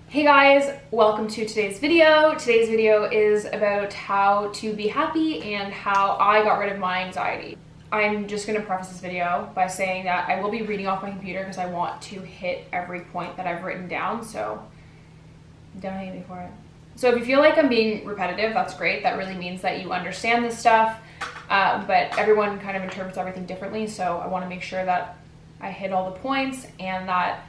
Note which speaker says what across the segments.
Speaker 1: Hey guys, welcome to today's video. Today's video is about how to be happy and how I got rid of my anxiety. I'm just gonna preface this video by saying that I will be reading off my computer because I want to hit every point that I've written down, so don't hate me for it. So if you feel like I'm being repetitive, that's great. That really means that you understand this stuff, but everyone kind of interprets everything differently, so I wanna make sure that I hit all the points and that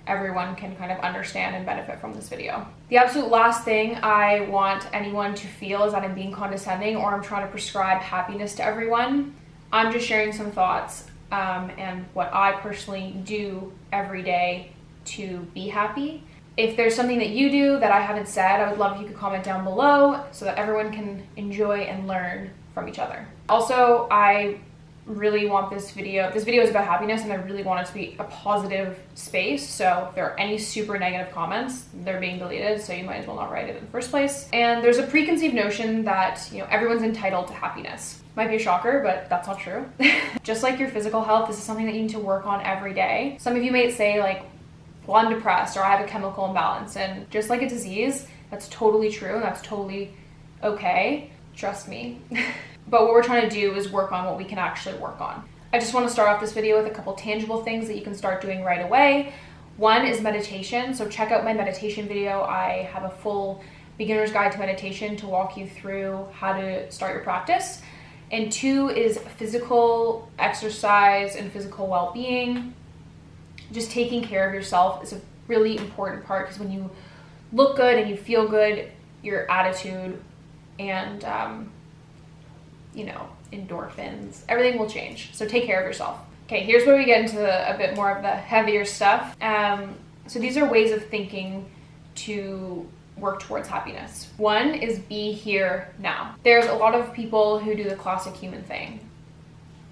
Speaker 1: everyone can kind of understand and benefit from this video. The absolute last thing I want anyone to feel is that I'm being condescending or I'm trying to prescribe happiness to everyone. I'm just sharing some thoughts and what I personally do every day to be happy. If there's something that you do that I haven't said, I would love if you could comment down below so that everyone can enjoy and learn from each other. Also, I really want this video is about happiness and I really want it to be a positive space, so if there are any super negative comments, they're being deleted, so you might as well not write it in the first place. And there's a preconceived notion that, everyone's entitled to happiness. Might be a shocker, but that's not true. Just like your physical health, this is something that you need to work on every day. Some of you might say like, well, I'm depressed or I have a chemical imbalance, and just like a disease, that's totally true and that's totally okay. Trust me. But what we're trying to do is work on what we can actually work on. I just want to start off this video with a couple tangible things that you can start doing right away. One is meditation. So check out my meditation video. I have a full beginner's guide to meditation to walk you through how to start your practice. And two is physical exercise and physical well-being. Just taking care of yourself is a really important part, because when you look good and you feel good, your attitude and endorphins, everything will change. So take care of yourself. Okay, here's where we get into a bit more of the heavier stuff. So these are ways of thinking to work towards happiness. One is be here now. There's a lot of people who do the classic human thing.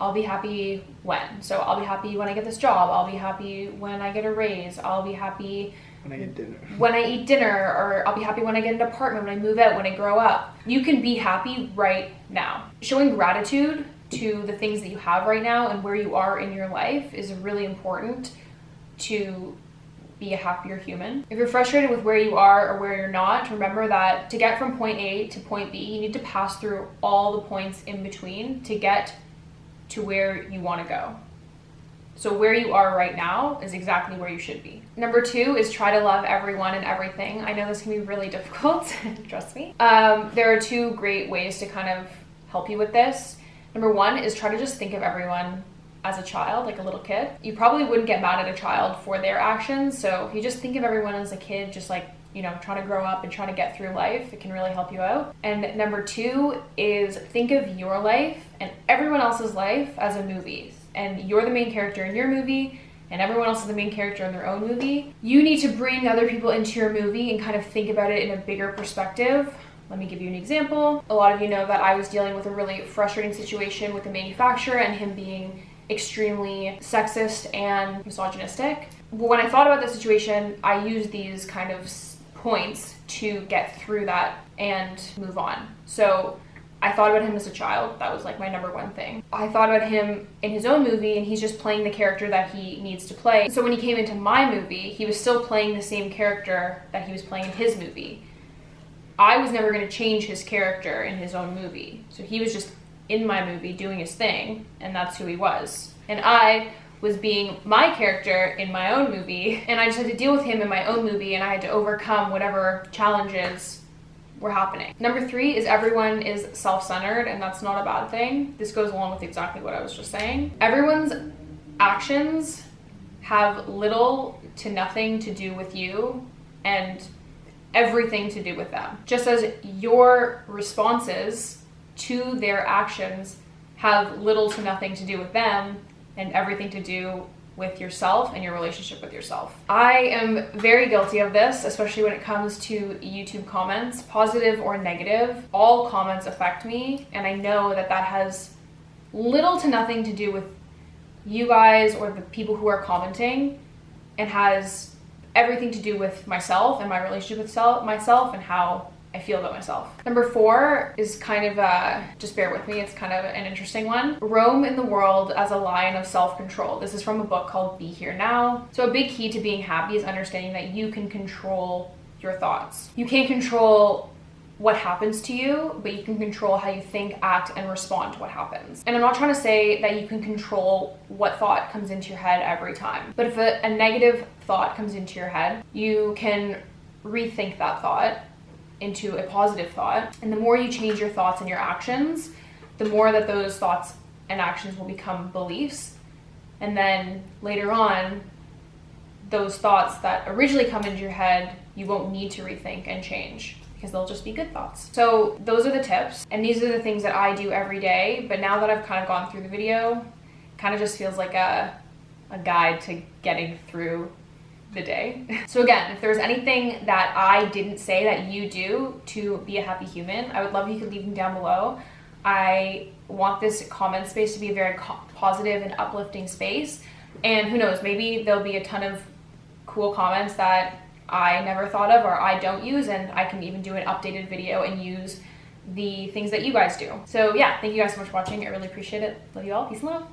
Speaker 1: I'll be happy when. So I'll be happy when I get this job. I'll be happy when I get a raise. I'll be happy
Speaker 2: when I get dinner.
Speaker 1: When I eat dinner, or I'll be happy when I get an apartment, when I move out, when I grow up. You can be happy right now. Showing gratitude to the things that you have right now and where you are in your life is really important to be a happier human. If you're frustrated with where you are or where you're not, remember that to get from point A to point B, you need to pass through all the points in between to get to where you want to go. So where you are right now is exactly where you should be. Number two is try to love everyone and everything. I know this can be really difficult, trust me. There are two great ways to kind of help you with this. Number one is try to just think of everyone as a child, like a little kid. You probably wouldn't get mad at a child for their actions, so if you just think of everyone as a kid, just like, trying to grow up and trying to get through life, it can really help you out. And number two is think of your life and everyone else's life as a movie. And you're the main character in your movie, and everyone else is the main character in their own movie. You need to bring other people into your movie and kind of think about it in a bigger perspective. Let me give you an example. A lot of you know that I was dealing with a really frustrating situation with the manufacturer and him being extremely sexist and misogynistic. When I thought about the situation, I used these kind of points to get through that and move on. So I thought about him as a child. That was like my number one thing. I thought about him in his own movie, and he's just playing the character that he needs to play. So when he came into my movie, he was still playing the same character that he was playing in his movie. I was never going to change his character in his own movie. So he was just in my movie doing his thing, and that's who he was. And I was being my character in my own movie, and I just had to deal with him in my own movie, and I had to overcome whatever challenges were happening. Number three is everyone is self-centered, and that's not a bad thing. This goes along with exactly what I was just saying. Everyone's actions have little to nothing to do with you and everything to do with them. Just as your responses to their actions have little to nothing to do with them and everything to do with yourself and your relationship with yourself. I am very guilty of this, especially when it comes to YouTube comments, positive or negative. All comments affect me, and I know that that has little to nothing to do with you guys or the people who are commenting, and has everything to do with myself and my relationship with myself and how I feel about myself. Number four is kind of, just bear with me, it's kind of an interesting one. Roam in the world as a lion of self-control. This is from a book called Be Here Now. So a big key to being happy is understanding that you can control your thoughts. You can't control what happens to you, but you can control how you think, act, and respond to what happens. And I'm not trying to say that you can control what thought comes into your head every time, but if a negative thought comes into your head, you can rethink that thought into a positive thought. And the more you change your thoughts and your actions, the more that those thoughts and actions will become beliefs. And then later on, those thoughts that originally come into your head, you won't need to rethink and change, because they'll just be good thoughts. So those are the tips, and these are the things that I do every day. But now that I've kind of gone through the video, kind of just feels like a guide to getting through the day. So again, if there's anything that I didn't say that you do to be a happy human, I would love if you could leave them down below. I want this comment space to be a very positive and uplifting space. And who knows, maybe there'll be a ton of cool comments that I never thought of or I don't use, and I can even do an updated video and use the things that you guys do. So yeah, thank you guys so much for watching. I really appreciate it. Love you all. Peace and love.